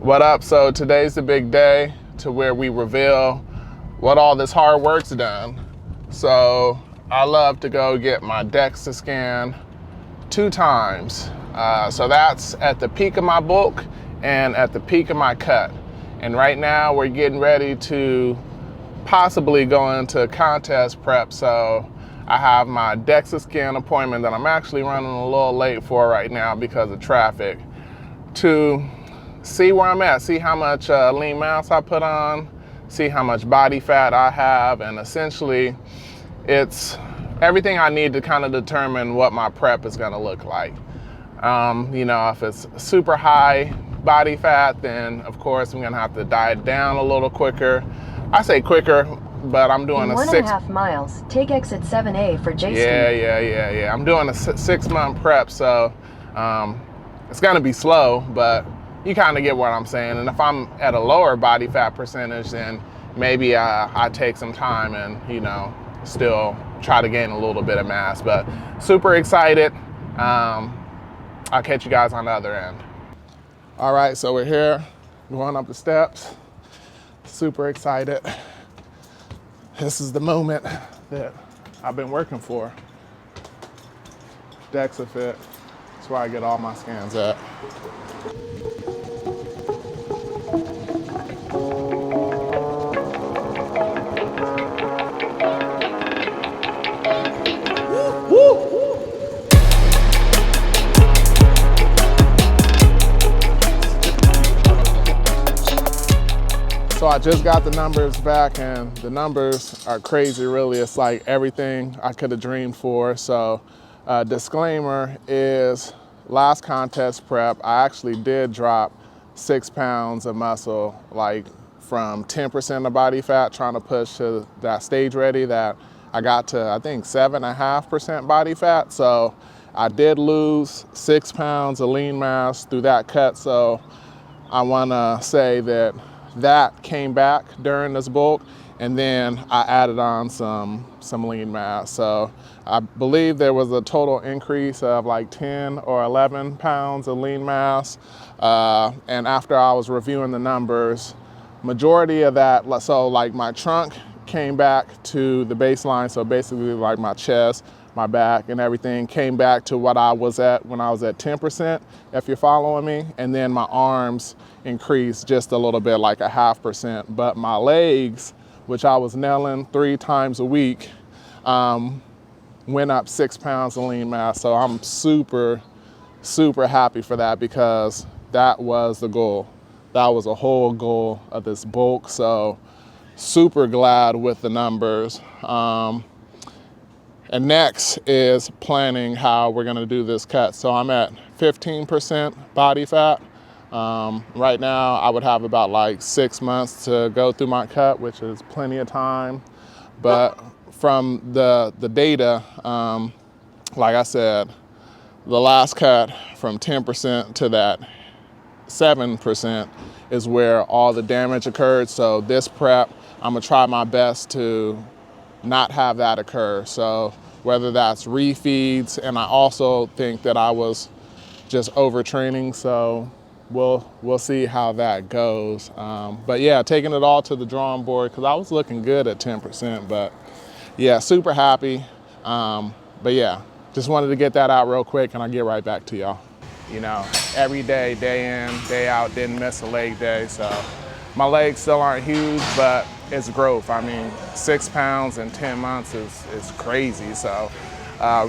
What up? So today's the big day to where we reveal what all this hard work's done. So I love to go get my DexaScan 2 times. So that's at the peak of my bulk and at the peak of my cut. And right now we're getting ready to possibly go into contest prep. So I have my DexaScan appointment that I'm actually running a little late for right now because of traffic, to see where I'm at, see how much lean mass I put on, see how much body fat I have, and essentially it's everything I need to kind of determine what my prep is going to look like. You know, if it's super high body fat, then of course I'm going to have to diet down a little quicker. I say quicker, but I'm doing in 1.5 miles, take exit 7A for J Street. Yeah. I'm doing a 6-month prep, so it's going to be slow, but you kind of get what I'm saying. And if I'm at a lower body fat percentage, then maybe I take some time and, you know, still try to gain a little bit of mass. But super excited. I'll catch you guys on the other end. All right, so we're here, going up the steps. Super excited. This is the moment that I've been working for. DexaFit. That's where I get all my scans at. So I just got the numbers back, and the numbers are crazy, really. It's like everything I could have dreamed for. So disclaimer is, last contest prep, I actually did drop 6 pounds of muscle, like from 10% of body fat, trying to push to that stage ready that I got to, I think, 7.5% body fat. So I did lose 6 pounds of lean mass through that cut. So I wanna say that came back during this bulk, and then I added on some lean mass. So I believe there was a total increase of like 10 or 11 pounds of lean mass. And after I was reviewing the numbers, majority of that, so like my trunk came back to the baseline. So basically like my chest, my back, and everything came back to what I was at when I was at 10%, if you're following me. And then my arms increased just a little bit, like 0.5%. But my legs, which I was nailing 3 times a week, went up 6 pounds of lean mass. So I'm super happy for that, because that was the goal. That was a whole goal of this bulk. So super glad with the numbers. And next is planning how we're gonna do this cut. So I'm at 15% body fat. Right now I would have about like 6 months to go through my cut, which is plenty of time. But from the data, like I said, the last cut from 10% to that 7% is where all the damage occurred. So this prep, I'm gonna try my best to not have that occur. So whether that's refeeds, and I also think that I was just overtraining, so we'll see how that goes. But yeah, taking it all to the drawing board, because I was looking good at 10%, but yeah, super happy. But yeah, just wanted to get that out real quick, and I'll get right back to y'all. You know, every day, day in, day out, didn't miss a leg day. So my legs still aren't huge, but it's growth. I mean, 6 pounds in 10 months is crazy. So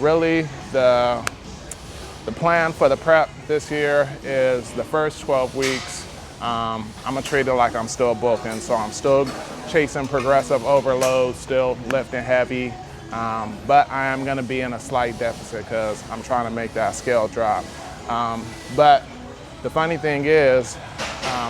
really the plan for the prep this year is the first 12 weeks, I'm gonna treat it like I'm still bulking. So I'm still chasing progressive overload, still lifting heavy, but I am gonna be in a slight deficit because I'm trying to make that scale drop. But the funny thing is,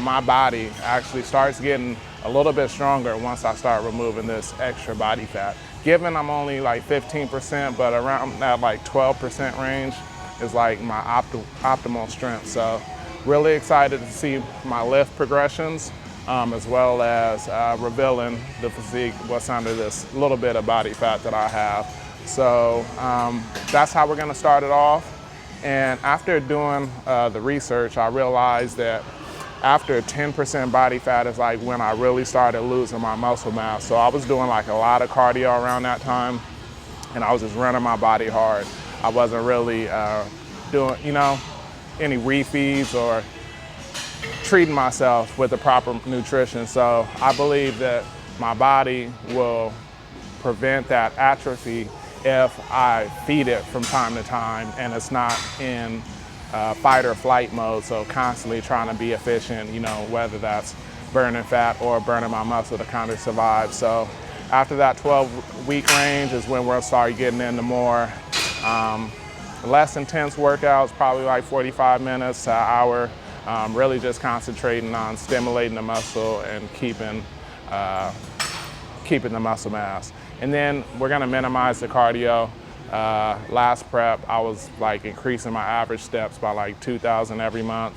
my body actually starts getting a little bit stronger once I start removing this extra body fat. Given I'm only like 15%, but around that like 12% range is like my optimal strength. So really excited to see my lift progressions, as well as revealing the physique, what's under this little bit of body fat that I have. So that's how we're gonna start it off. And after doing the research, I realized that after 10% body fat is like when I really started losing my muscle mass. So I was doing like a lot of cardio around that time, and I was just running my body hard. I wasn't really doing, you know, any refeeds or treating myself with the proper nutrition. So I believe that my body will prevent that atrophy if I feed it from time to time and it's not in fight or flight mode. So constantly trying to be efficient, you know, whether that's burning fat or burning my muscle to kind of survive. So after that 12-week range is when we'll start getting into more less intense workouts, probably like 45 minutes to an hour, really just concentrating on stimulating the muscle and keeping the muscle mass. And then we're gonna minimize the cardio. Last prep, I was like increasing my average steps by like 2,000 every month.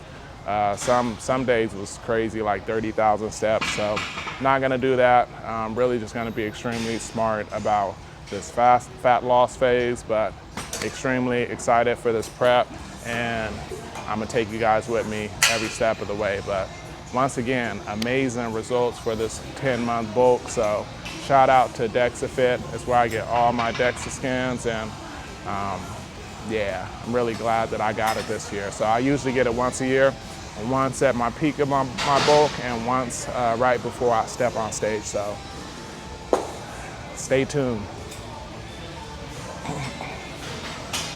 Some days was crazy, like 30,000 steps. So not gonna do that. Really just gonna be extremely smart about this fat loss phase, but extremely excited for this prep, and I'm gonna take you guys with me every step of the way. But once again, amazing results for this 10-month bulk. So shout out to DexaFit. That's where I get all my DexaScans, and yeah, I'm really glad that I got it this year. So I usually get it once a year, once at my peak of my bulk and once right before I step on stage. So stay tuned.